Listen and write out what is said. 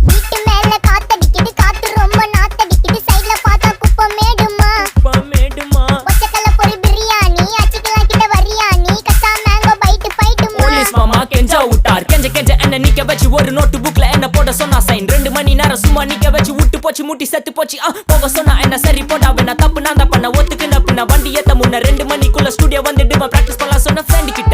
வீட்டு மேல காத்தடிக்குது, காத்து ரொம்ப நாத்தடிக்குது, சைடுல பார்த்தா குப்பை மேடுமா. ஒச்சக்கல்ல பொரி பிரியாணி, அச்சிக்கலாம் கிட்ட வரியாணி, கச்சா மேங்கோ பைட்டு பைட்டுமா. போலீஸ் மாமா கெஞ்சா விட்டார், கெஞ்ச கெஞ்ச என்ன நிக்க வச்சு ஒரு நோட்டு புக்ல என்ன போட சொன்னா சைன். 2 மணி நேரம் சும்மா நிக்க வச்சு விட்டு போச்சு, முட்டி செத்து போச்சு. போக சொன்னா என்ன சரி போட்டா வேணா, தப்பு நான் தான் பண்ண ஒத்துக்கு நப்புன. வண்டி ஏத்த முன்ன 2 மணிக்குள்ள ஸ்டுடியோ வந்துட்டு பிராக்டிஸ் பண்ணலாம் சொன்ன ஃப்ரெண்ட் கிட்ட.